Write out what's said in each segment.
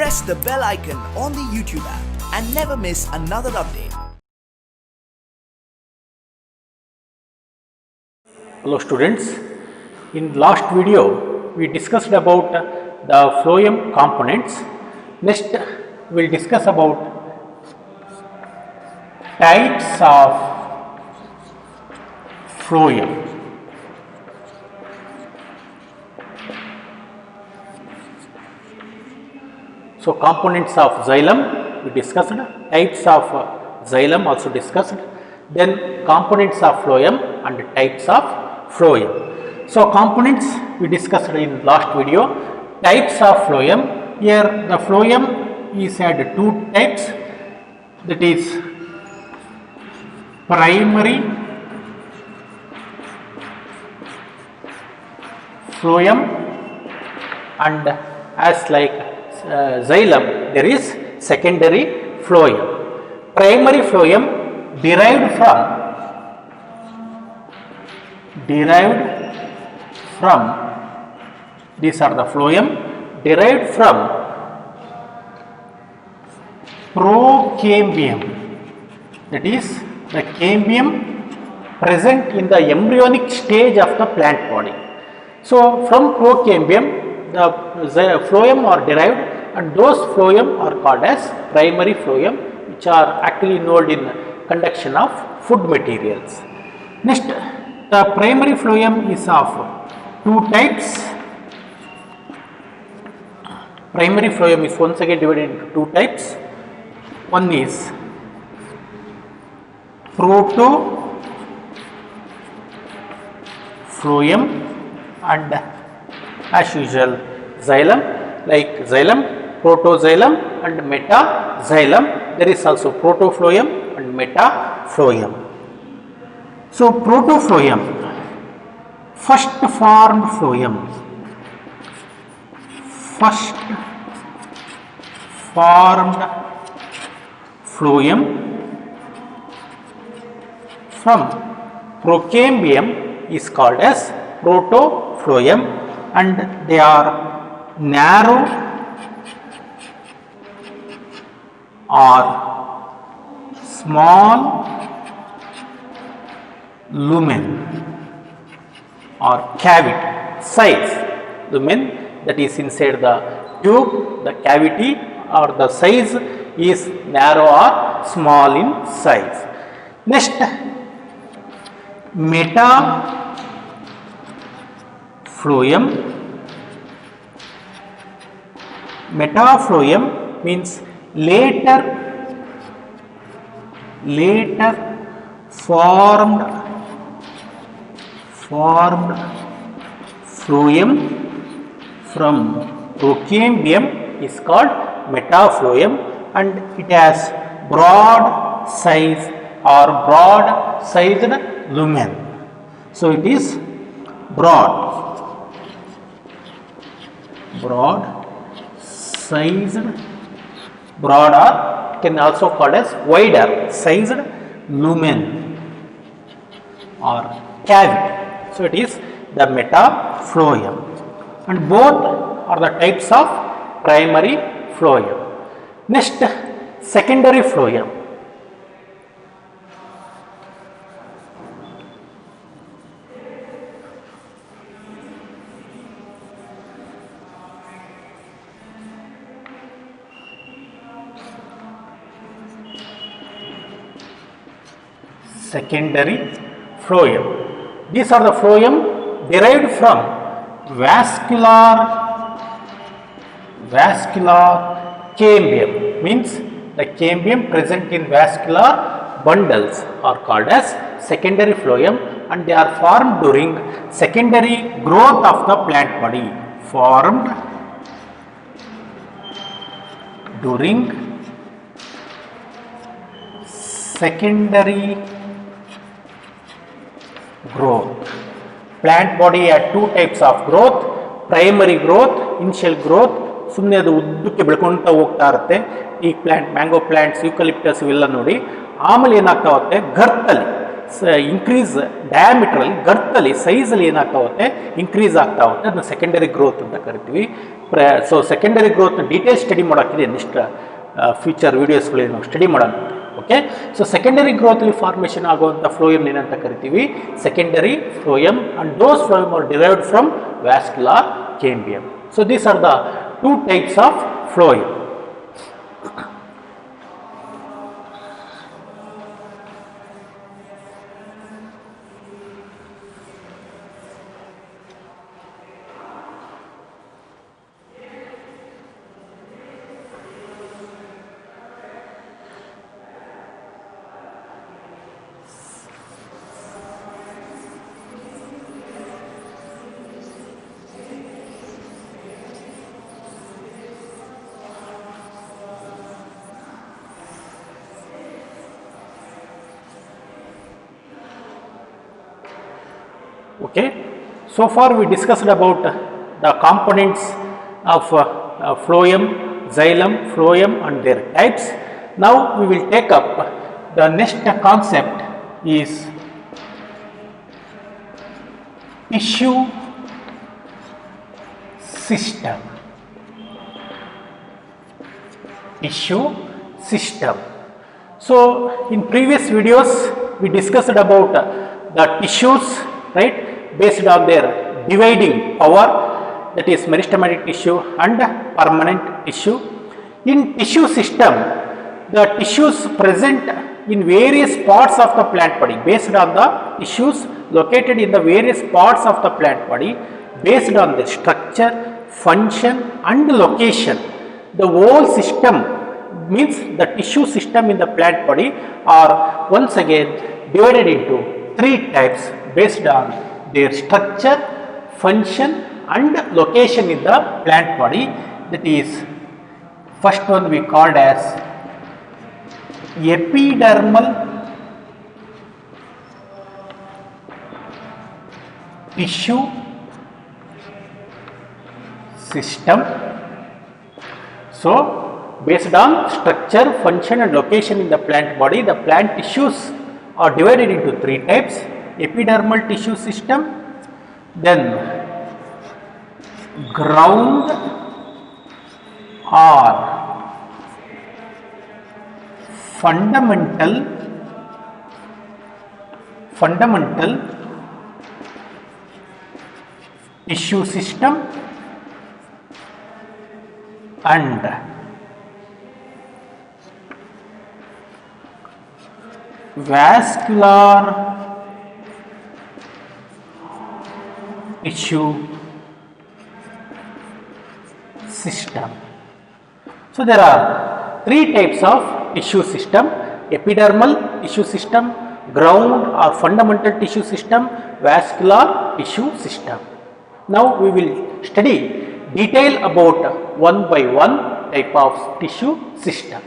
press the bell icon on the YouTube app and never miss another update. Hello students, in last video we discussed about the phloem components. Next we will discuss about types of phloem. So components of xylem we discussed, types of xylem also discussed, then components of phloem and types of phloem. So components we discussed in last video, types of phloem. Here the phloem is had two types, that is primary phloem and as like xylem there is secondary phloem. Primary phloem derived from these are the phloem derived from procambium, that is the cambium present in the embryonic stage of the plant body. So from procambium the phloem are derived, and those phloem are called as primary phloem, which are actually involved in conduction of food materials. Next, the primary phloem is of two types. Primary phloem is once again divided into two types. One is protophlloem and as usual xylem, like xylem, protoxylem and metaxylem. There is also protophlloem and metaphloem. So protophlloem, first formed phloem, from procambium is called as protophlloem, and they are narrow or small lumen or cavity size, lumen that is inside the tube, the cavity or the size is narrow or small in size. Next, metaphloem means later formed phloem from procambium is called metaphloem, and it has broad size or broad sized lumen. So it is broad or can also called as wider sized lumen or cavity. So it is the metaphloem, and both are the types of primary phloem. Next, secondary phloem. Secondary phloem. These are the phloem derived from vascular cambium, means the cambium present in vascular bundles are called as secondary phloem, and they are formed during secondary growth of the plant body. Formed during secondary growth. Plant body had two types of growth, primary growth, initial growth, ಸುಮ್ಮನೆ ಅದು ಉದ್ದಕ್ಕೆ ಬೆಳ್ಕೊಳ್ತಾ ಹೋಗ್ತಾ ಇರುತ್ತೆ. ಈ plant mango plants, eucalyptus ಇವೆಲ್ಲ ನೋಡಿ, ಆಮೇಲೆ ಏನಾಗ್ತಾ ಹೋಗುತ್ತೆ, ಗರ್ತಲ್ಲಿ ಇನ್ಕ್ರೀಸ್ ಡಯಾಮೀಟ್ರಲ್ಲಿ ಗರ್ತಲ್ಲಿ ಸೈಜಲ್ಲಿ ಏನಾಗ್ತಾ ಹೋಗುತ್ತೆ ಇನ್ಕ್ರೀಸ್ ಆಗ್ತಾ ಹೋಗುತ್ತೆ, ಅದನ್ನ ಸೆಕೆಂಡರಿ ಗ್ರೋತ್ ಅಂತ ಕರಿತೀವಿ. ಸೊ ಸೆಕೆಂಡರಿ ಗ್ರೋತ್ನ ಡೀಟೇಲ್ ಸ್ಟಡಿ ಮಾಡೋಕ್ಕಿದೆ ನೆಕ್ಸ್ಟ್ ಫ್ಯೂಚರ್ ವೀಡಿಯೋಸ್ಗಳಲ್ಲಿ ನಾವು ಸ್ಟಡಿ ಮಾಡೋಣ. ಓಕೆ, ಸೊ ಸೆಕೆಂಡರಿ ಗ್ರೋತ್ಲಿ ಫಾರ್ಮೇಷನ್ ಆಗುವಂಥ ಫ್ಲೋಯಮ್ ಏನಂತ ಕರಿತೀವಿ secondary phloem, and those phloem are derived from vascular cambium. So these are the two types of phloem. Okay, so far we discussed about the components of phloem, xylem, phloem and their types. Now we will take up the next concept is tissue system. Tissue system. So in previous videos we discussed about the tissues, right, based on their dividing power, that is meristematic tissue and permanent tissue. In tissue system, the tissues present in various parts of the plant body, based on the tissues located in the various parts of the plant body, based on the structure, function and location. The whole system means the tissue system in the plant body are once again divided into three types based on their structure, function and location in the plant body. That is, first one we called as epidermal tissue system. So based on structure, function and location in the plant body, the plant tissues are divided into three types: epidermal tissue system, then ground or fundamental tissue system, and vascular tissue system. So there are three types of tissue system: epidermal tissue system, ground or fundamental tissue system, vascular tissue system. Now we will study detail about one by one type of tissue system.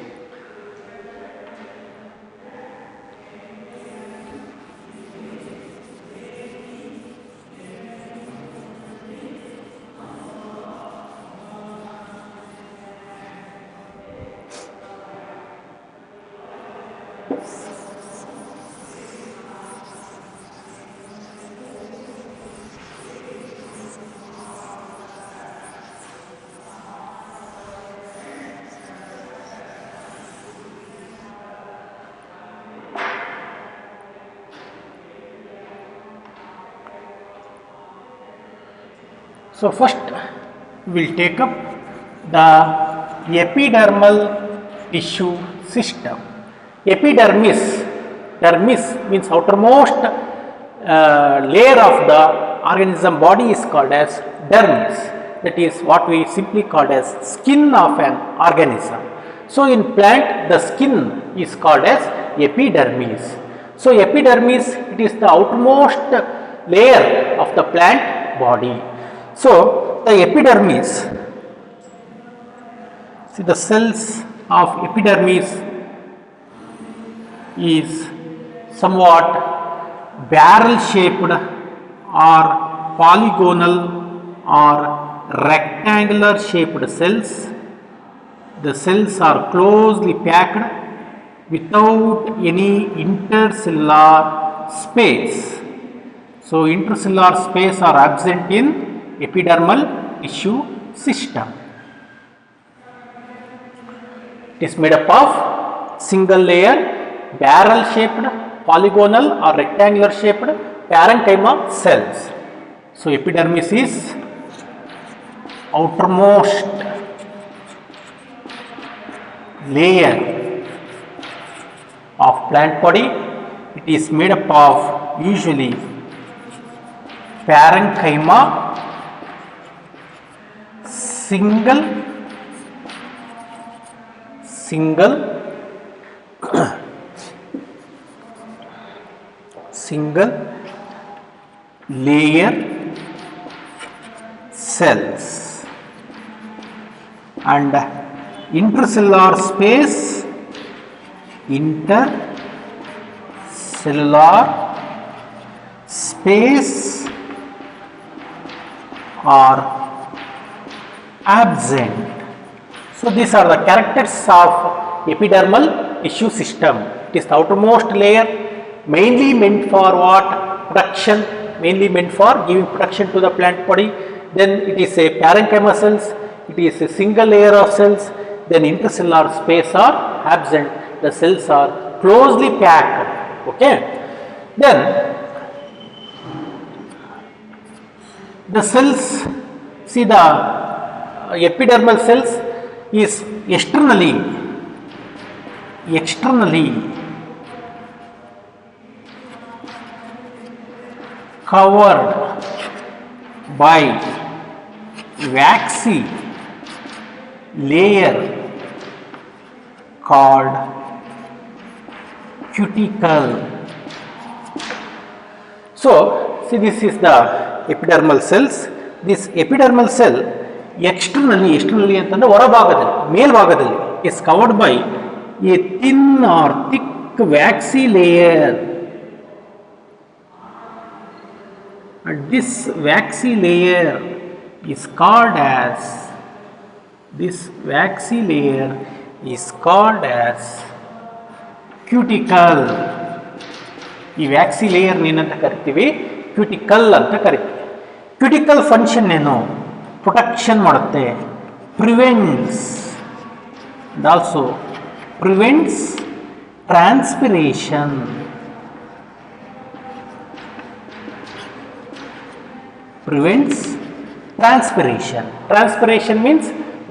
So first we will take up the epidermal tissue system. Epidermis, dermis means outermost layer of the organism body is called as dermis. That is what we simply call as skin of an organism. So in plant the skin is called as epidermis. So epidermis, it is the outermost layer of the plant body. So the epidermis, see the cells of epidermis is somewhat barrel shaped or polygonal or rectangular shaped cells. The cells are closely packed without any intercellular space. So intracellular space are absent in epidermal tissue system. It is made up of single layer, barrel shaped, polygonal or rectangular shaped parenchyma cells. So epidermis is outermost layer of plant body. It is made up of usually parenchyma, single layer cells, and intercellular space, are absent. So these are the characters of epidermal tissue system. It is the outermost layer, mainly meant for what? Protection, mainly meant for giving protection to the plant body. Then it is a parenchyma cells, it is a single layer of cells. Then intercellular space are absent, the cells are closely packed. Okay. Then the cells, see the epidermal cells is externally covered by waxy layer called cuticle. So see, this is the epidermal cells. This epidermal cell externally ಅಂತಂದ್ರೆ ಹೊರಭಾಗದಲ್ಲಿ ಮೇಲ್ಭಾಗದಲ್ಲಿ is covered by a thin or thick waxy layer, and this waxy layer is called as cuticle. ಈ ವ್ಯಾಕ್ಸಿ layer ಏನಂತ ಕರಿತೀವಿ? Cuticle ಅಂತ ಕರಿತೀವಿ. Cuticle function ಏನು? Protection ಮಾಡುತ್ತೆ, prevents and also prevents transpiration. Transpiration means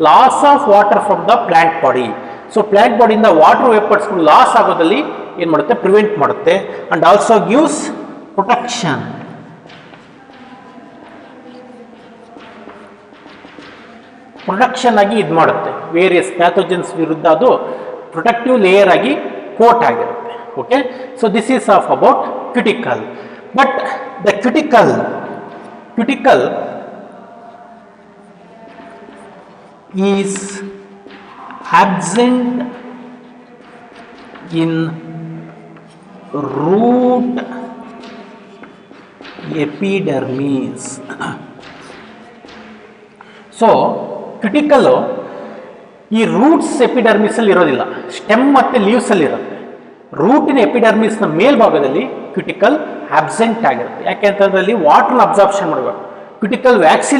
loss of water from the plant body. So plant body ಇಂದ water vapors loss ಆಗೋದಲ್ಲಿ ಏನು ಮಾಡುತ್ತೆ? ಪ್ರಿವೆಂಟ್ ಮಾಡುತ್ತೆ. and also gives protection. Protection ಆಗಿ ಇದು ಮಾಡುತ್ತೆ, ವೇರಿಯಸ್ ಪ್ಯಾಥೋಜನ್ಸ್ ವಿರುದ್ಧ ಅದು ಪ್ರೊಟೆಕ್ಟಿವ್ ಲೇಯರ್ ಆಗಿ ಕೋಟ್ ಆಗಿರುತ್ತೆ. Okay, so this is of about cuticle. But the cuticle is absent in root epidermis. So cuticle ಈ ರೂಟ್ಸ್ ಎಪಿಡರ್ಮಿಸ್ ಅಲ್ಲಿ ಇರೋದಿಲ್ಲ, ಸ್ಟೆಮ್ ಮತ್ತೆ ಲೀವ್ಸ್ ಅಲ್ಲಿ ಇರುತ್ತೆ. ರೂಟಿನ ಎಪಿಡರ್ಮಿಸ್ನ ಮೇಲ್ಭಾಗದಲ್ಲಿ ಕ್ಯುಟಿಕಲ್ ಆಬ್ಸೆಂಟ್ ಆಗಿರುತ್ತೆ. ಯಾಕೆ ಅಂತಂದ್ರೆ ವಾಟರ್ನ ಅಬ್ಸಾರ್ಪ್ಷನ್ ಮಾಡಬೇಕು. ಕ್ಯುಟಿಕಲ್ ವ್ಯಾಕ್ಸಿ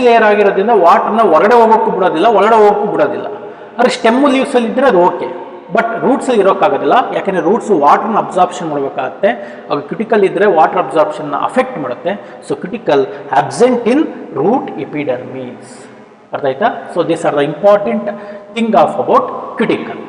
ಲೇಯರ್ ಆಗಿರೋದ್ರಿಂದ ವಾಟರ್ನ ಹೊರಗಡೆ ಹೋಗೋಕ್ಕೂ ಬಿಡೋದಿಲ್ಲ, ಒಳಗಡೆ ಹೋಗೋಕ್ಕೂ ಬಿಡೋದಿಲ್ಲ. ಆದರೆ ಸ್ಟೆಮ್ಮು ಲೀವ್ಸ್ ಅಲ್ಲಿ ಇದ್ರೆ ಅದು ಓಕೆ, ಬಟ್ ರೂಟ್ಸ್ ಅಲ್ಲಿ ಇರೋಕ್ಕಾಗೋದಿಲ್ಲ. ಯಾಕೆಂದ್ರೆ ರೂಟ್ಸ್ ವಾಟರ್ನ ಅಬ್ಸಾರ್ಪ್ಷನ್ ಮಾಡಬೇಕಾಗತ್ತೆ. ಆಗ ಕ್ಯುಟಿಕಲ್ ಇದ್ರೆ ವಾಟರ್ ಅಬ್ಸಾರ್ಪ್ಷನ್ ಅಫೆಕ್ಟ್ ಮಾಡುತ್ತೆ. ಸೊ ಕ್ಯುಟಿಕಲ್ ಆಬ್ಸೆಂಟ್ ಇನ್ ರೂಟ್ ಎಪಿಡರ್ಮಿಸ್. ಅರ್ಥ ಆಯ್ತಾ? So this are the important thing of about cuticle.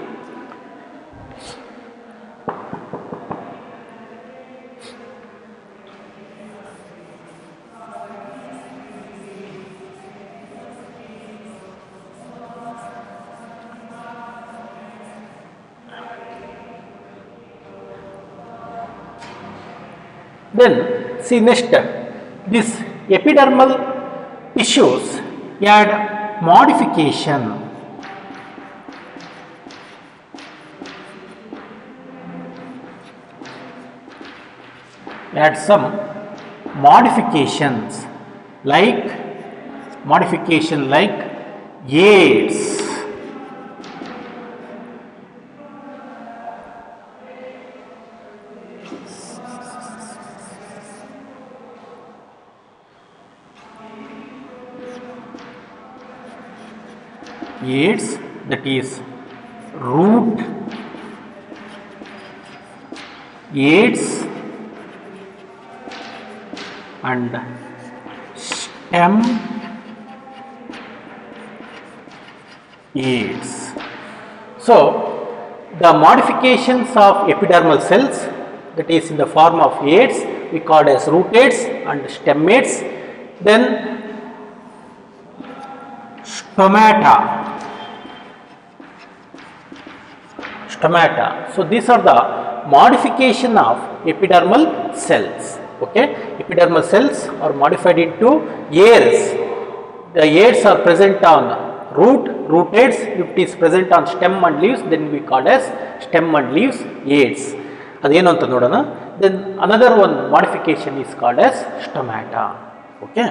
Then see next, this epidermal tissues had modification. Had some modifications like AIDS, aids, that is root aids and stem aids. So the modifications of epidermal cells, that is in the form of aids, we call as root aids and stem aids. Then stomata. So these are the modification of epidermal cells. Okay, epidermal cells are modified into aids. The aids are present on root aids. If it is present on stem and leaves, then we call as stem and leaves aids. Adenu anta nodana. Then another one modification is called as stomata. Okay.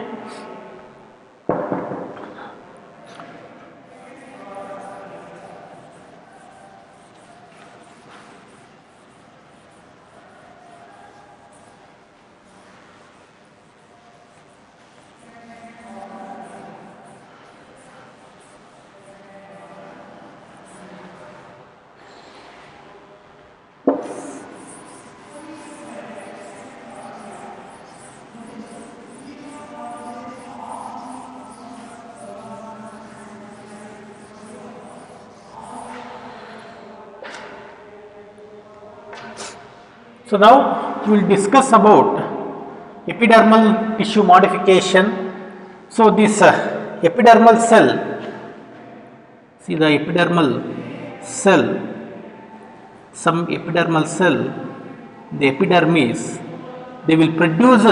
So now we will discuss about epidermal tissue modification. So this epidermal cell, see the epidermal cell, some epidermal cell, the epidermis, they will produce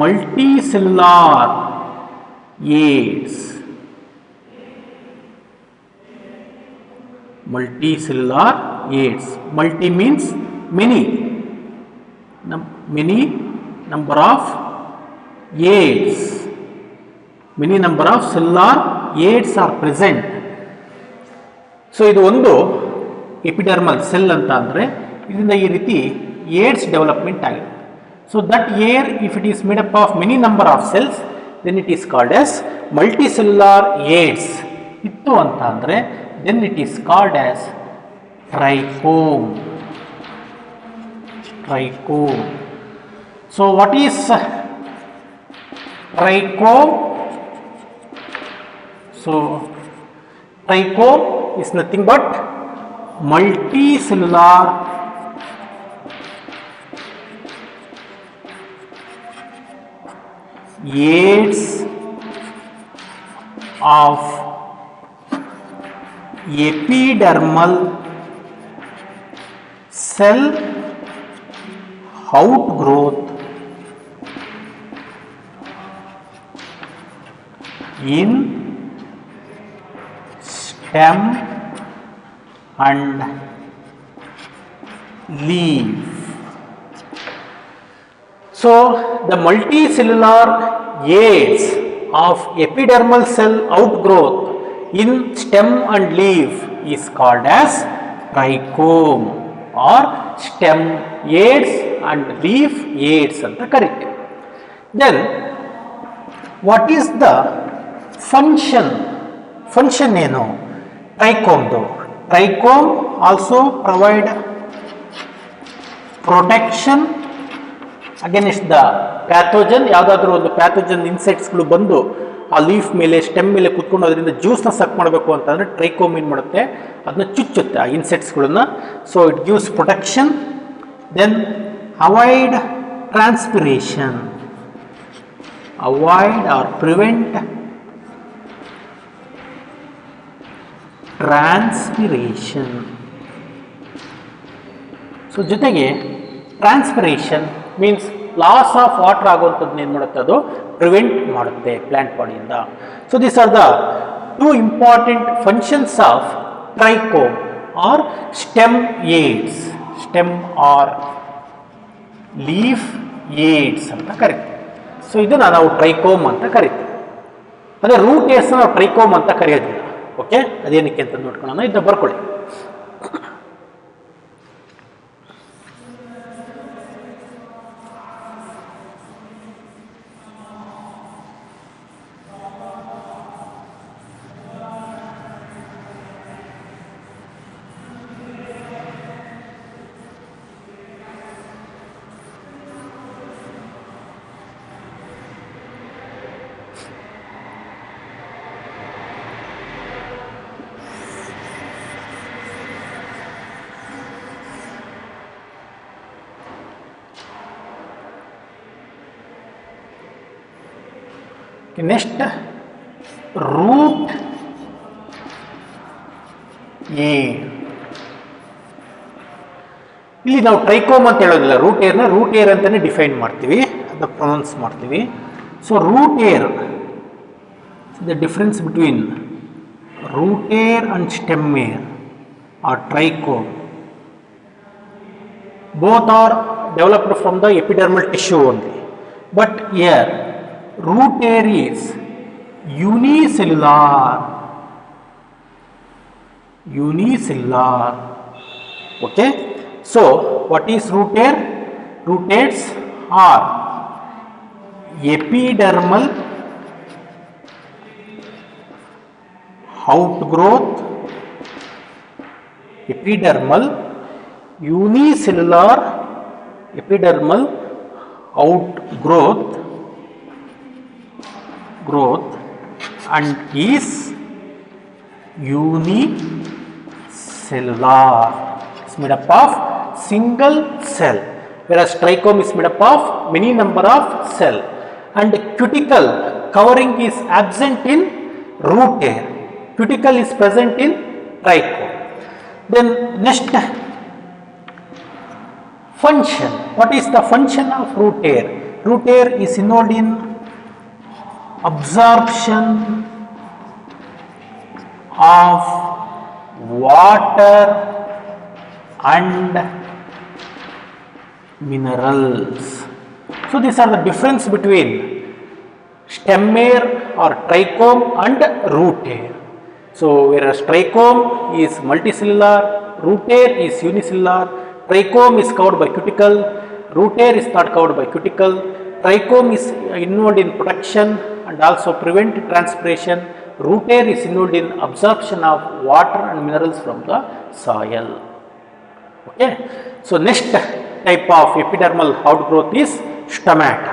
multicellular aids. Multicellular aids. Multi means many. Many number of aids. Many number of cellular aids are present. So ಇದು ಒಂದು epidermal cell ಅಂತ ಅಂದರೆ ಇದರಿಂದ ಈ ರೀತಿ hairs development ಆಗಿದೆ. So that hair if it is made up of many number of cells then it is called as multicellular hairs ಇತ್ತು ಅಂತ ಅಂದರೆ then it is called as trichome. So what is trichome? So trichome is nothing but multicellular aids of epidermal cell outgrowth in stem and leaf. So the multicellular aids of epidermal cell outgrowth in stem and leaf is called as trichome or stem aids and leaf aids anta ಕರೀತೀವಿ. Then what is the function ಏನು ಟ್ರೈಕೋಮ್ದು? Trichome also provide protection against the pathogen. ಯಾವುದಾದ್ರೂ ಒಂದು pathogen ಇನ್ಸೆಕ್ಟ್ಸ್ಗಳು ಬಂದು ಆ leaf ಮೇಲೆ stem ಮೇಲೆ ಕುತ್ಕೊಂಡು ಅದರಿಂದ ಜ್ಯೂಸ್ನ ಸಕ್ ಮಾಡಬೇಕು ಅಂತಂದರೆ ಟ್ರೈಕೋಮ್ ಏನು ಮಾಡುತ್ತೆ, ಅದನ್ನ ಚುಚ್ಚುತ್ತೆ ಆ ಇನ್ಸೆಕ್ಟ್ಸ್ಗಳನ್ನ. So it gives protection. Then avoid transpiration, avoid or prevent transpiration. So ಜೊತೆಗೆ transpiration means loss of water ಆಗುವಂಥದ್ದನ್ನ ಏನು ಮಾಡುತ್ತೆ, ಅದು ಪ್ರಿವೆಂಟ್ ಮಾಡುತ್ತೆ ಪ್ಲಾಂಟ್ ಬಾಡಿಯಿಂದ. So these are the two important functions of trichome or stem hairs. Stem or leaf hairs ಅಂತ ಕರಿತೀವಿ. So ಇದನ್ನು ನಾವು ಟ್ರೈಕೋಮ್ ಅಂತ ಕರಿತೀವಿ. ಅದೇ ರೂಟ್ ಏಡ್ಸ್ ನಾವು ಟ್ರೈಕೋಮ್ ಅಂತ ಕರೆಯೋದಿಲ್ಲ. ಓಕೆ, ಅದೇನಕ್ಕೆ ಅಂತ ನೋಡ್ಕೊಳ್ಳೋಣ, ಇದನ್ನ ಬರ್ಕೊಳ್ಳಿ. Next, root A. ಇಲ್ಲಿ ನಾವು ಟ್ರೈಕೋಮ್ ಅಂತ ಹೇಳೋದಿಲ್ಲ, ರೂಟ್ ಏರ್ನ ರೂಟ್ ಏರ್ ಅಂತಲೇ ಡಿಫೈನ್ ಮಾಡ್ತೀವಿ, ಅದನ್ನ ಪ್ರೊನೌನ್ಸ್ ಮಾಡ್ತೀವಿ. So root hair, the difference between root hair and stem hair are trichome. Both are developed from the epidermal tissue only. But here, root air is unicellular. Unicellular. Okay. So, what is root air? Root hairs are epidermal outgrowth, epidermal unicellular epidermal outgrowth and is unicellular. It's made up of single cell, whereas trichome is made up of many number of cell, and cuticle covering is absent in root hair. Cuticle is present in trichome. Then next, function. What is the function of root hair? Root hair is involved in absorption of water and minerals. So these are the difference between stem hair or trichome and root hair. So whereas trichome is multicellular, root hair is unicellular. Trichome is covered by cuticle, root hair is not covered by cuticle. Trichome is involved in protection and also prevent transpiration. Root hair is involved in absorption of water and minerals from the soil. Okay. So next type of epidermal outgrowth is stomata.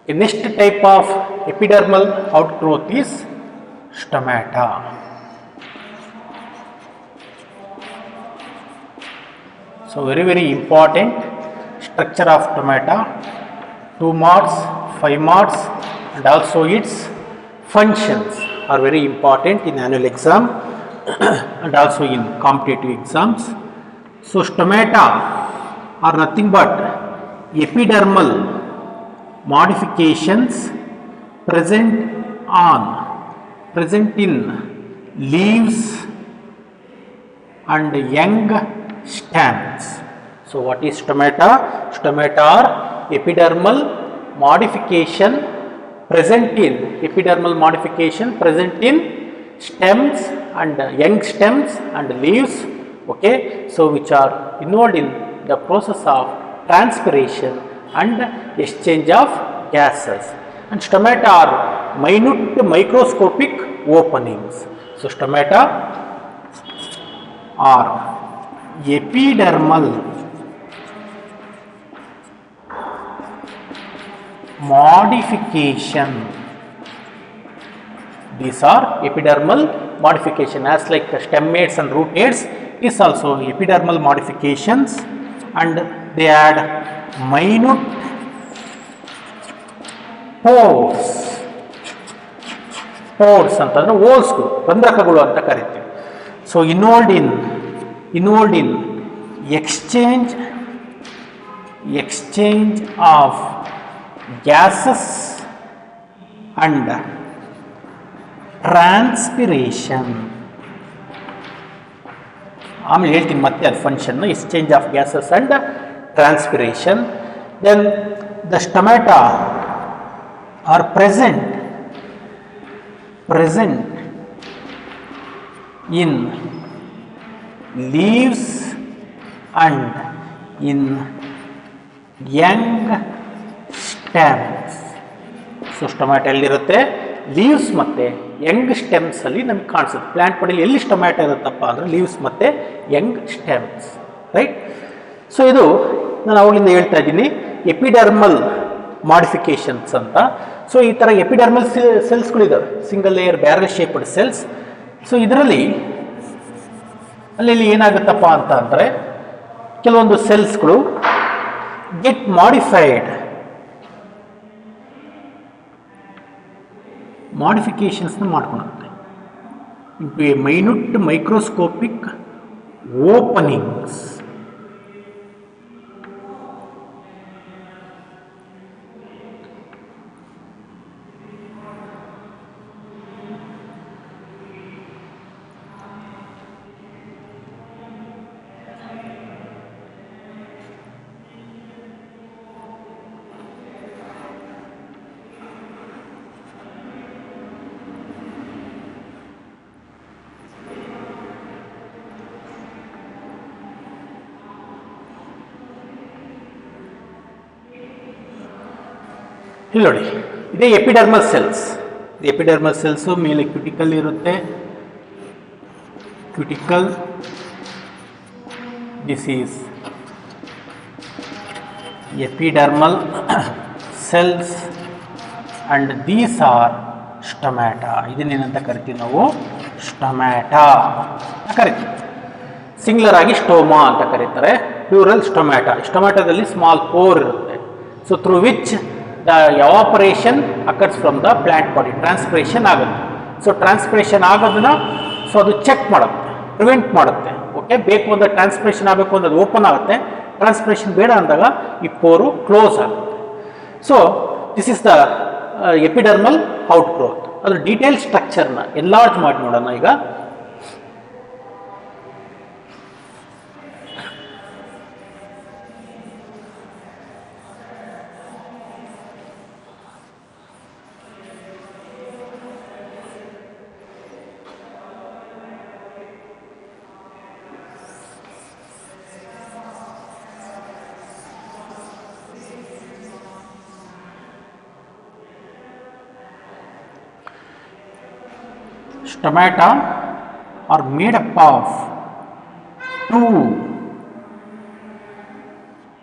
The next type of epidermal outgrowth is stomata. So very important structure of stomata, 2 marks, 5 marks, and also its functions are very important in annual exam and also in competitive exams. So stomata are nothing but epidermal modifications present in leaves and young stems. So what is stomata? Stomata are epidermal modification present in stems and young stems and leaves. Okay, so which are involved in the process of transpiration and exchange of gases, and stomata are minute microscopic openings. So stomata are epidermal modification. These are epidermal modification, as like stem hairs and root hairs is also epidermal modifications, and they add minute pores ಅಂತಂದ್ರೆ ಹೋಲ್ಸ್ಗಳು, ರಂಧ್ರಕಗಳು ಅಂತ ಕರಿತೀವಿ. So involved in exchange of gases and transpiration ಆಮೇಲೆ ಹೇಳ್ತೀನಿ ಮತ್ತೆ ಅದು function exchange of gases and transpiration. Then the stomata are present in leaves and in young stems. So stomata ಎಲ್ಲಿರುತ್ತೆ? Leaves ಮತ್ತು ಯಂಗ್ ಸ್ಟೆಮ್ಸಲ್ಲಿ ನಮಗೆ ಕಾಣಿಸುತ್ತೆ. ಪ್ಲ್ಯಾಂಟ್ ಬಾಡಿಲಿ ಎಲ್ಲಿ ಸ್ಟೊಮ್ಯಾಟೊ ಇರುತ್ತಪ್ಪ ಅಂದರೆ ಲೀವ್ಸ್ ಮತ್ತು ಯಂಗ್ ಸ್ಟೆಮ್ಸ್, ರೈಟ್? ಸೊ ಇದು ನಾನು ಅವಾಗಲಿಂದ ಹೇಳ್ತಾ ಇದ್ದೀನಿ ಎಪಿಡರ್ಮಲ್ ಮಾಡಿಫಿಕೇಶನ್ಸ್ ಅಂತ. ಸೊ ಈ ಥರ ಎಪಿಡರ್ಮಲ್ ಸೆಲ್ಸ್ಗಳಿದ್ದಾವೆ, single layer barrel shaped cells. So ಇದರಲ್ಲಿ ಅಲ್ಲಿ ಏನಾಗುತ್ತಪ್ಪ ಅಂತ ಅಂದರೆ ಕೆಲವೊಂದು ಸೆಲ್ಸ್ಗಳು ಗೆಟ್ ಮಾಡಿಫಿಕೇಶನ್ಸ್ನ ಮಾಡ್ಕೊಳುತ್ತೆ into a minute microscopic openings. ಇಲ್ಲಿ ನೋಡಿ, ಇದೇ ಎಪಿಡರ್ಮಲ್ ಸೆಲ್ಸ್. ಎಪಿಡರ್ಮಲ್ ಸೆಲ್ಸು ಮೇಲೆ ಕ್ಯುಟಿಕಲ್ ಇರುತ್ತೆ. Cuticle, this is epidermal cells and these are stomata. ಇದನ್ನೇನಂತ ಕರಿತೀವಿ ನಾವು? ಸ್ಟೊಮ್ಯಾಟಾ ಅಂತ ಕರಿತೀವಿ. ಸಿಂಗ್ಯುಲರ್ ಆಗಿ ಸ್ಟೋಮಾ ಅಂತ ಕರೀತಾರೆ, ಪ್ಲೂರಲ್ ಸ್ಟೊಮ್ಯಾಟಾ. ಸ್ಟೊಮ್ಯಾಟಾದಲ್ಲಿ ಸ್ಮಾಲ್ ಪೋರ್ ಇರುತ್ತೆ. So through which the evaporation occurs from the plant body. Transpiration ಆಗುತ್ತೆ. ಸೊ ಟ್ರಾನ್ಸ್ಪಿರೇಷನ್ ಆಗೋದನ್ನ ಸೊ ಅದು ಚೆಕ್ ಮಾಡುತ್ತೆ, ಪ್ರಿವೆಂಟ್ ಮಾಡುತ್ತೆ. ಓಕೆ, ಬೇಕು ಅಂದರೆ ಟ್ರಾನ್ಸ್ಪಿರೇಷನ್ ಆಗಬೇಕು ಅಂದರೆ ಅದು ಓಪನ್ ಆಗುತ್ತೆ, ಟ್ರಾನ್ಸ್ಪಿರೇಷನ್ ಬೇಡ ಅಂದಾಗ ಈ ಪೋರು ಕ್ಲೋಸ್ ಆಗುತ್ತೆ. So this is the epidermal out growth. ಅದ್ರ ಡೀಟೇಲ್ ಸ್ಟ್ರಕ್ಚರ್ನ ಎನ್ಲಾರ್ಜ್ ಮಾಡಿ ನೋಡೋಣ ಈಗ. Stomata are made up of two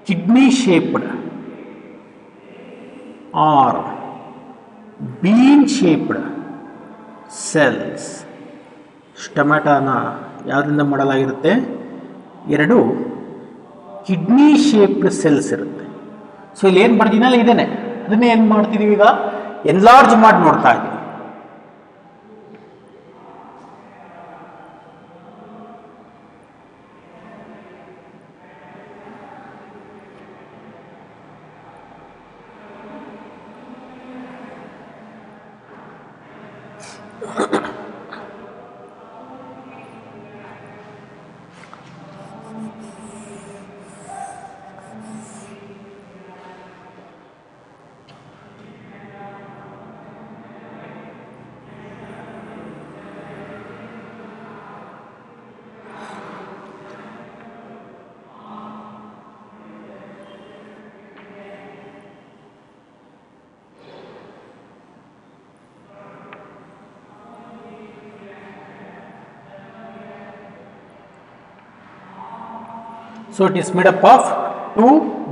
kidney shaped or bean shaped cells. ಸ್ಟೊಮ್ಯಾಟಾನ ಯಾವುದರಿಂದ ಮಾಡಲಾಗಿರುತ್ತೆ? ಎರಡು ಕಿಡ್ನಿ ಶೇಪ್ಡ್ ಸೆಲ್ಸ್ ಇರುತ್ತೆ. ಸೊ ಇಲ್ಲಿ ಏನು ಬರ್ದಿನಲ್ಲ ಇದೇನೆ, ಅದನ್ನೇ ಏನು ಮಾಡ್ತಿದ್ದೀವಿ ಈಗ? ಎನ್ಲಾರ್ಜ್ ಮಾಡಿ ನೋಡ್ತಾ ಇದ್ದೀವಿ. So it is made up of two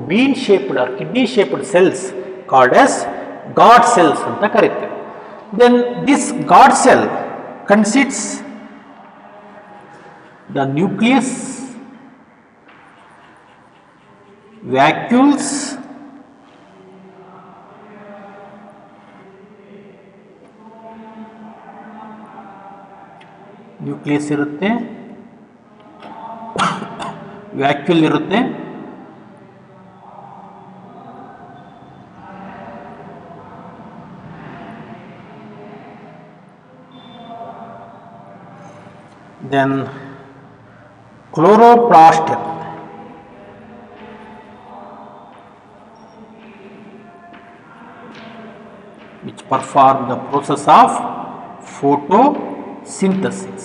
bean shaped or kidney shaped cells called as God cells anta karite. Then this God cell consists the nucleus, vacuoles, nucleus irutte, vacuole ಇರುತ್ತೆ, then chloroplast ಇರುತ್ತೆ. which perform the process of photosynthesis.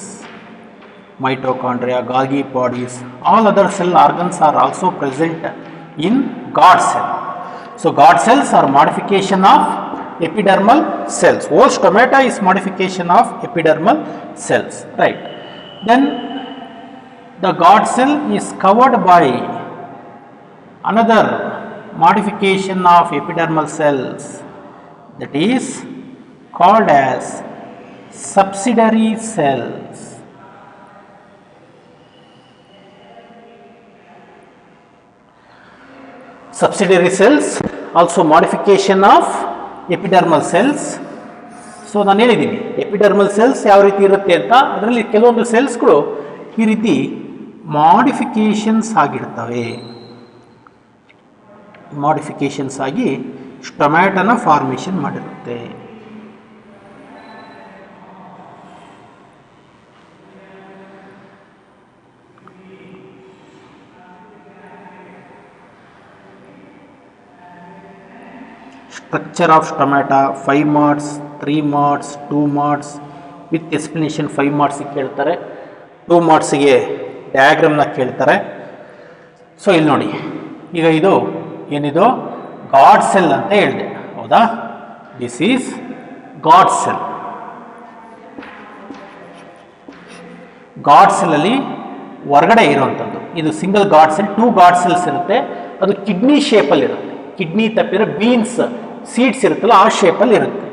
Mitochondria, Golgi bodies, all other cell organs are also present in God cell. So God cells are modification of epidermal cells. Whole stomata is modification of epidermal cells, right? Then the God cell is covered by another modification of epidermal cells, that is called as subsidiary cells. Subsidiary cells also modification of epidermal cells. So ನಾನು ಹೇಳಿದ್ದೀನಿ epidermal cells ಯಾವ ರೀತಿ ಇರುತ್ತೆ ಅಂತ. ಅದರಲ್ಲಿ ಕೆಲವೊಂದು ಸೆಲ್ಸ್ಗಳು ಈ ರೀತಿ ಮಾಡಿಫಿಕೇಶನ್ಸ್ ಆಗಿರ್ತವೆ. ಮಾಡಿಫಿಕೇಶನ್ಸ್ ಆಗಿ ಸ್ಟೊಮ್ಯಾಟನ formation ಮಾಡಿರುತ್ತೆ. Structure of stomata 5 mods, 3 mods, 2 mods with explanation. 5 mods ಕೇಳ್ತಾರೆ, 2 mods ಗೆ ಡಯಾಗ್ರಾಮ್ನ ಕೇಳ್ತಾರೆ. ಸೊ ಇಲ್ಲಿ ನೋಡಿ, ಈಗ ಇದು ಏನಿದು ಗಾಡ್ ಸೆಲ್ ಅಂತ ಹೇಳಿದೆ, ಹೌದಾ? This is god cell. God cell ಅಲ್ಲಿ ಹೊರಗಡೆ ಇರುವಂಥದ್ದು ಇದು single god cell. 2 god cells ಇರುತ್ತೆ, ಅದು ಕಿಡ್ನಿ ಶೇಪಲ್ಲಿ ಇರುತ್ತೆ. ಕಿಡ್ನಿ ತಪ್ಪಿರೋ ಬೀನ್ಸ್ ಸೀಡ್ಸ್ ಇರುತ್ತಲ್ಲ ಆ ಶೇಪಲ್ಲಿ ಇರುತ್ತೆ.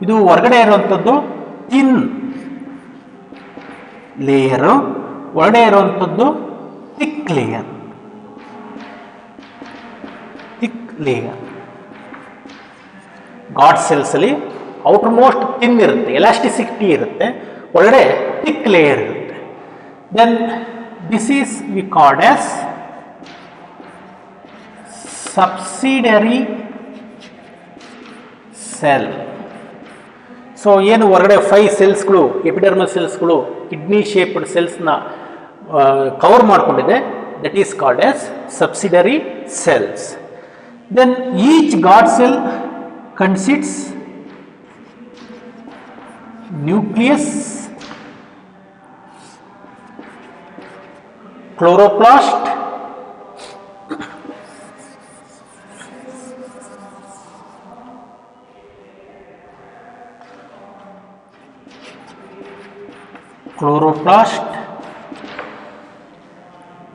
ಇದು ಹೊರಗಡೆ ಇರುವಂಥದ್ದು ಥಿನ್ ಲೇಯರು, ಒಳಗಡೆ ಇರುವಂಥದ್ದು thick layer. Thick layer guard cells ಅಲ್ಲಿ ಔಟರ್ ಮೋಸ್ಟ್ ಥಿನ್ ಇರುತ್ತೆ, ಎಲಾಸ್ಟಿಸಿಟಿ ಇರುತ್ತೆ, ಒಳಗಡೆ ಥಿಕ್ ಲೇಯರ್ ಇರುತ್ತೆ. Then this is we called as subsidiary cell. So ಏನು ಹೊರಗಡೆ 5 ಸೆಲ್ಸ್ಗಳು ಎಪಿಡರ್ಮಲ್ ಸೆಲ್ಸ್ಗಳು ಕಿಡ್ನಿ ಶೇಪ್ಡ್ ಸೆಲ್ಸ್ನ ಕವರ್ ಮಾಡಿಕೊಂಡಿದೆ, that is called as subsidiary cells. Then each guard cell consists nucleus, chloroplast,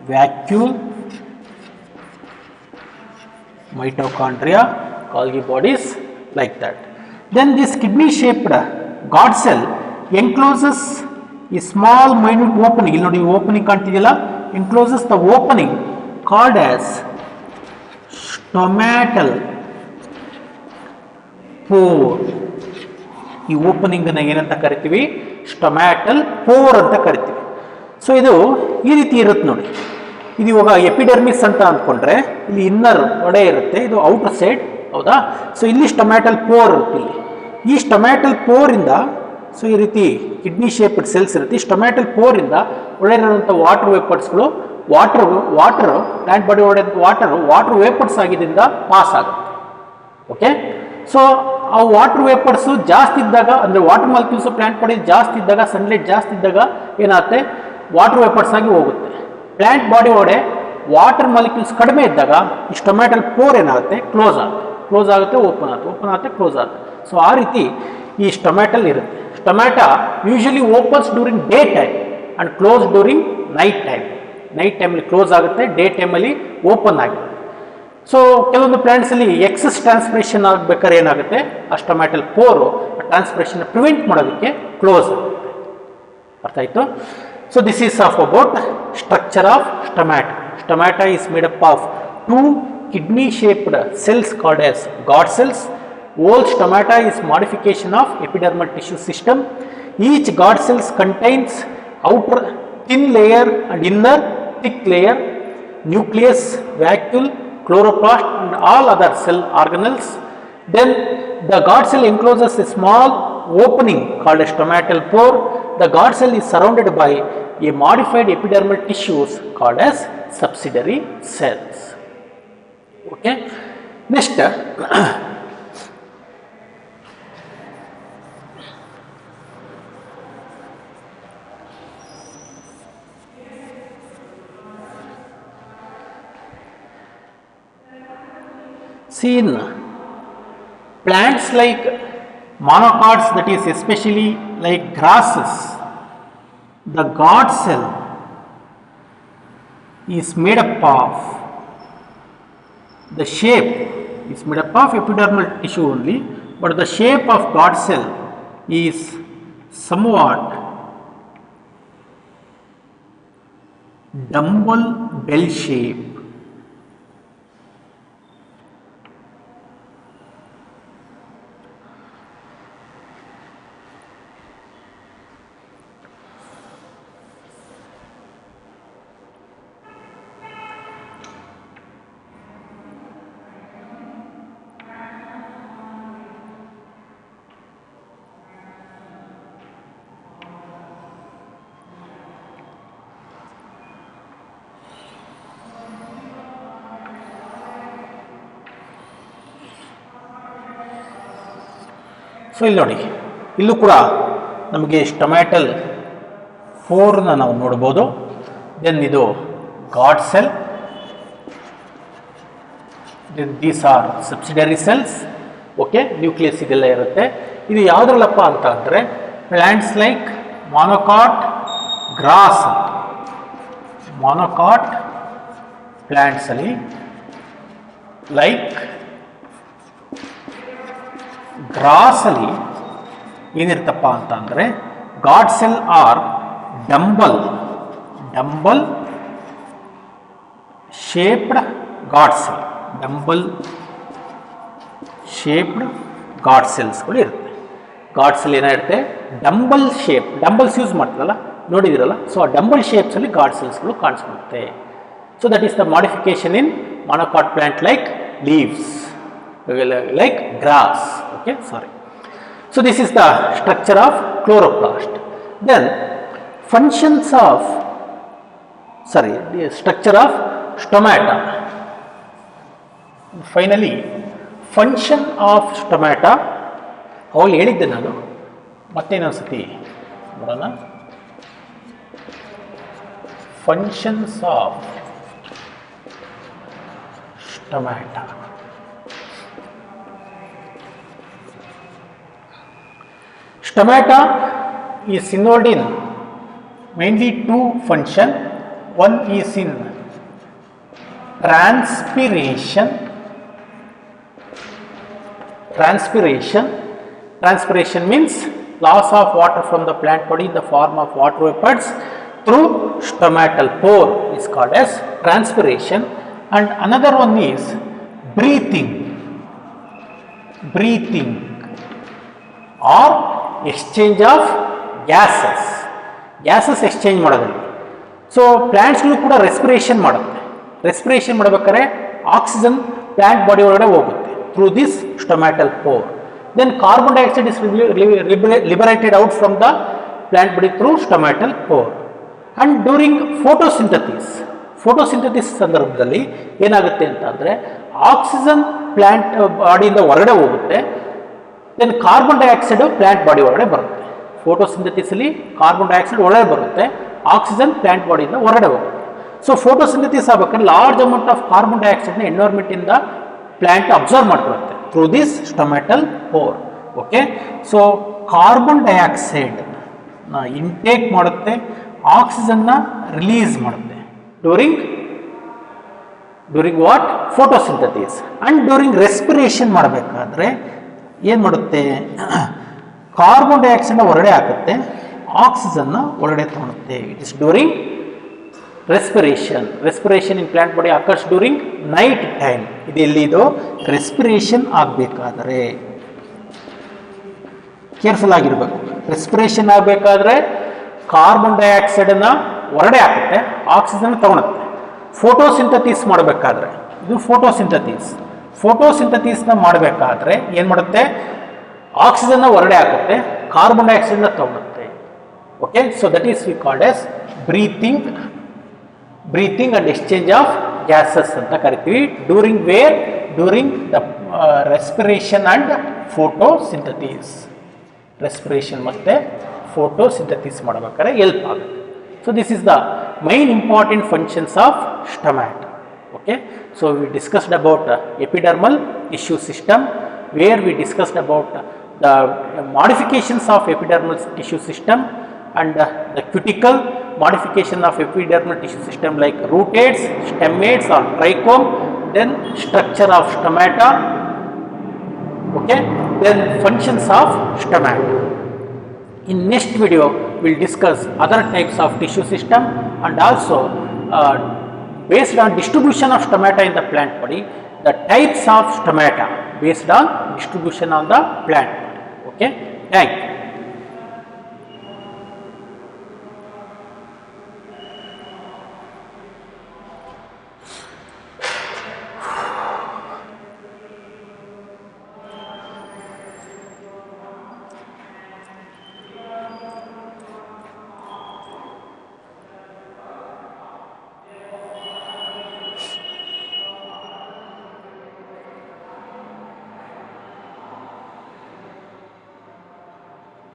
vacuole, mitochondria, Golgi bodies, like that. Then this kidney shaped God cell encloses a small minute opening. ಇಲ್ಲಿ ನೋಡಿ opening ಕಾಣ್ತಿದೆಯಲ್ಲ, encloses the opening called as stomatal pore. ಈ opening ಅನ್ನ ಏನಂತ ಕರಿತೀವಿ? ಸ್ಟೊಮ್ಯಾಟಲ್ four ಅಂತ ಕರಿತೀವಿ. So ಇದು ಈ ರೀತಿ ಇರುತ್ತೆ ನೋಡಿ. ಇದು ಇವಾಗ ಎಪಿಡರ್ಮಿಸ್ ಅಂತ ಅಂದ್ಕೊಂಡ್ರೆ ಇಲ್ಲಿ ಇನ್ನರ್ ಒಡೆ ಇರುತ್ತೆ, ಇದು ಔಟರ್ ಸೈಡ್, ಹೌದಾ? ಸೊ ಇಲ್ಲಿ ಸ್ಟೊಮ್ಯಾಟಲ್ ಪೋರ್ ಇರುತ್ತೆ. ಇಲ್ಲಿ ಈ ಸ್ಟೊಮ್ಯಾಟಲ್ ಪೋರಿಂದ, ಸೊ ಈ ರೀತಿ ಕಿಡ್ನಿ ಶೇಪ್ಡ್ ಸೆಲ್ಸ್ ಇರುತ್ತೆ. ಈ ಸ್ಟೊಮ್ಯಾಟಲ್ ಪೋರಿಂದ ಒಳಗಿರುವಂಥ ವಾಟರ್ ವೇಪರ್ಸ್ಗಳು ವಾಟರ್ ಪ್ಲಾಂಟ್ ಬಾಡಿ ಒಡೆ ವಾಟರ್ ವೇಪರ್ಸ್ ಆಗಿದ್ದರಿಂದ ಪಾಸ್ ಆಗುತ್ತೆ. ಓಕೆ, ಸೊ ಆ ವಾಟರ್ ವೇಪರ್ಸು ಜಾಸ್ತಿ ಇದ್ದಾಗ, ಅಂದರೆ ವಾಟರ್ ಮಾಲಿಕ್ಯೂಲ್ಸ್ ಪ್ಲಾಂಟ್ ಬಾಡಿ ಜಾಸ್ತಿ ಇದ್ದಾಗ, ಸನ್ಲೈಟ್ ಜಾಸ್ತಿ ಇದ್ದಾಗ ಏನಾಗುತ್ತೆ, ವಾಟರ್ ವೇಪರ್ಸ್ ಆಗಿ ಹೋಗುತ್ತೆ. ಪ್ಲಾಂಟ್ ಬಾಡಿ ಒಡೆ ವಾಟರ್ ಮಾಲಿಕ್ಯೂಲ್ಸ್ ಕಡಿಮೆ ಇದ್ದಾಗ ಈ ಸ್ಟೊಮ್ಯಾಟಲ್ ಪೋರ್ ಏನಾಗುತ್ತೆ, ಕ್ಲೋಸ್ ಆಗುತ್ತೆ, ಓಪನ್ ಆಗುತ್ತೆ, ಕ್ಲೋಸ್ ಆಗುತ್ತೆ. ಸೊ ಆ ರೀತಿ ಈ ಸ್ಟೊಮ್ಯಾಟಲ್ ಇರುತ್ತೆ. Stomata usually opens during day time and close during night time. Night ಟೈಮಲ್ಲಿ ಕ್ಲೋಸ್ ಆಗುತ್ತೆ, ಡೇ ಟೈಮಲ್ಲಿ ಓಪನ್ ಆಗುತ್ತೆ. ಸೊ ಕೆಲವೊಂದು ಪ್ಲಾಂಟ್ಸಲ್ಲಿ ಎಕ್ಸಸ್ ಟ್ರಾನ್ಸ್ಪಿರೇಷನ್ ಆಗಬೇಕಾದ್ರೆ ಏನಾಗುತ್ತೆ, ಆ ಸ್ಟೊಮ್ಯಾಟಲ್ ಪೋರು ಟ್ರಾನ್ಸ್ಪಿರೇಷನ್ ಪ್ರಿವೆಂಟ್ ಮಾಡೋದಕ್ಕೆ ಕ್ಲೋಸ್ ಆಗುತ್ತೆ. ಅರ್ಥ ಆಯಿತು? So this is of about structure of stomata. Stomata is made up of 2 kidney shaped cells called as God cells. Whole stomata is modification of epidermal tissue system. Each God cells contains outer thin layer and inner thick layer, nucleus, vacuole, chloroplast and all other cell organelles. Then the God cell encloses a small opening called a stomatal pore. The God cell is surrounded by a modified epidermal tissues called as subsidiary cells. Okay, next see in plants like monocots, that is especially like grasses, the guard cell is made up of, the shape is made up of epidermal tissue only, but the shape of guard cell is somewhat dumbbell bell shape. So ಇಲ್ಲಿ ನೋಡಿ, ಇಲ್ಲೂ ಕೂಡ ನಮಗೆ ಸ್ಟೊಮ್ಯಾಟಲ್ 4ನ ನಾವು ನೋಡ್ಬೋದು. Then ಇದು guard cell, then these are subsidiary cells. Okay, nucleus ಇದೆಲ್ಲ ಇರುತ್ತೆ. ಇದು ಯಾವುದ್ರಲ್ಲಪ್ಪ ಅಂತ ಅಂದರೆ plants like monocot, grass, monocot ಪ್ಲ್ಯಾಂಟ್ಸಲ್ಲಿ ಲೈಕ್ ಗ್ರಾಸಲ್ಲಿ ಏನಿರ್ತಪ್ಪ ಅಂತ ಅಂದರೆ guard cell are dumbbell shaped guard cell, dumbbell shaped guard ಸೆಲ್ಸ್ಗಳು ಇರುತ್ತೆ. ಗಾಡ್ ಸೆಲ್ ಏನಾಗಿರುತ್ತೆ, ಡಂಬಲ್ ಶೇಪ್, ಡಂಬಲ್ಸ್ ಯೂಸ್ ಮಾಡ್ತಾರಲ್ಲ ನೋಡಿದಿರಲ್ಲ, ಸೊ ಆ ಡಂಬಲ್ ಶೇಪ್ಸಲ್ಲಿ ಗಾಡ್ ಸೆಲ್ಸ್ಗಳು ಕಾಣಿಸ್ಕೊಳುತ್ತೆ. So that is the modification in monocot plant like leaves, like grass. Okay, sorry. So this is the structure of chloroplast. Then functions of, the structure of stomata. Finally, function of stomata ಅವಳು ಹೇಳಿದ್ದೆ ನಾನು, ಮತ್ತೇನೊಂದ್ಸತಿ ನೋಡೋಣ. Functions of stomata. Stomata is involved in mainly two functions. One is in transpiration. Transpiration means loss of water from the plant body in the form of water vapors through stomatal pore is called as transpiration. And another one is breathing or exchange of gases exchange ಮಾಡೋದ್ರಲ್ಲಿ. So ಪ್ಲ್ಯಾಂಟ್ಸ್ಗಳು ಕೂಡ respiration ಮಾಡುತ್ತೆ. Respiration ಮಾಡಬೇಕಾದ್ರೆ oxygen plant body ಒಳಗಡೆ ಹೋಗುತ್ತೆ through this stomatal pore. Then carbon dioxide is liberated out from the plant body through stomatal pore. And during photosynthesis ಸಂದರ್ಭದಲ್ಲಿ ಏನಾಗುತ್ತೆ ಅಂತ ಅಂದರೆ ಆಕ್ಸಿಜನ್ ಪ್ಲ್ಯಾಂಟ್ ಬಾಡಿಯಿಂದ ಹೊರಗಡೆ ಹೋಗುತ್ತೆ, then carbon dioxide plant body ಒಳಗಡೆ ಬರುತ್ತೆ. ಫೋಟೋಸಿಂಥಸಿಸಲ್ಲಿ ಕಾರ್ಬನ್ ಡೈಆಕ್ಸೈಡ್ ಒಳಗಡೆ ಬರುತ್ತೆ, ಆಕ್ಸಿಜನ್ ಪ್ಲ್ಯಾಂಟ್ ಬಾಡಿಯಿಂದ ಹೊರಗಡೆ ಹೋಗುತ್ತೆ. ಸೊ ಫೋಟೋಸಿಂಥಸಿಸ್ ಆಗಬೇಕಾದ್ರೆ ಲಾರ್ಜ್ ಅಮೌಂಟ್ ಆಫ್ ಕಾರ್ಬನ್ ಡೈಆಕ್ಸೈಡ್ನ ಎನ್ವೈರ್ಮೆಂಟಿಂದ ಪ್ಲ್ಯಾಂಟ್ ಅಬ್ಸರ್ವ್ ಮಾಡ್ಕೊಳ್ಳುತ್ತೆ through this stomatal pore. Okay, so carbon dioxide intake ಮಾಡುತ್ತೆ, ಆಕ್ಸಿಜನ್ನ ರಿಲೀಸ್ ಮಾಡುತ್ತೆ during what photosynthesis. And during respiration ಮಾಡಬೇಕಾದ್ರೆ ಏನು ಮಾಡುತ್ತೆ, ಕಾರ್ಬನ್ ಡೈಆಕ್ಸೈಡ್ನ ಹೊರಗಡೆ ಹಾಕುತ್ತೆ, ಆಕ್ಸಿಜನ್ನ ಒಳಗಡೆ ತಗೊಳುತ್ತೆ. It is during respiration in plant body occurs during night time. ಇದು ಎಲ್ಲಿದು ರೆಸ್ಪಿರೇಷನ್ ಆಗಬೇಕಾದ್ರೆ ಕೇರ್ಫುಲ್ ಆಗಿರಬೇಕು. ರೆಸ್ಪಿರೇಷನ್ ಆಗಬೇಕಾದ್ರೆ ಕಾರ್ಬನ್ ಡೈಆಕ್ಸೈಡನ್ನು ಹೊರಗಡೆ ಹಾಕುತ್ತೆ, ಆಕ್ಸಿಜನ್ ತಗೊಳುತ್ತೆ. ಫೋಟೋಸಿಂಥಸಿಸ್ ಮಾಡಬೇಕಾದ್ರೆ ಇದು ಫೋಟೋಸಿಂಥಸಿಸ್ನ ಮಾಡಬೇಕಾದ್ರೆ ಏನು ಮಾಡುತ್ತೆ, ಆಕ್ಸಿಜನ್ನ ಹೊರಗಡೆ ಹಾಕುತ್ತೆ, ಕಾರ್ಬನ್ ಡೈಆಕ್ಸೈಡ್ನ ತಗೊಳುತ್ತೆ. Okay, so that is we called as breathing and exchange of gases ಅಂತ ಕರಿತೀವಿ. During the respiration and photosynthesis. Respiration ಮತ್ತು ಫೋಟೋಸಿಂಥಸಿಸ್ ಮಾಡಬೇಕಾದ್ರೆ ಹೆಲ್ಪ್ ಆಗುತ್ತೆ. So this is the main important functions of stomata. Okay, so we discussed about epidermal tissue system, where we discussed about the modifications of epidermal tissue system and the cuticle modification of epidermal tissue system like rooteds, stemmates or trichome, then structure of stomata, okay, then functions of stomata. In next video we will discuss other types of tissue system and also based on distribution of stomata in the plant body, the types of stomata based on distribution on the plant body. Okay, thank you.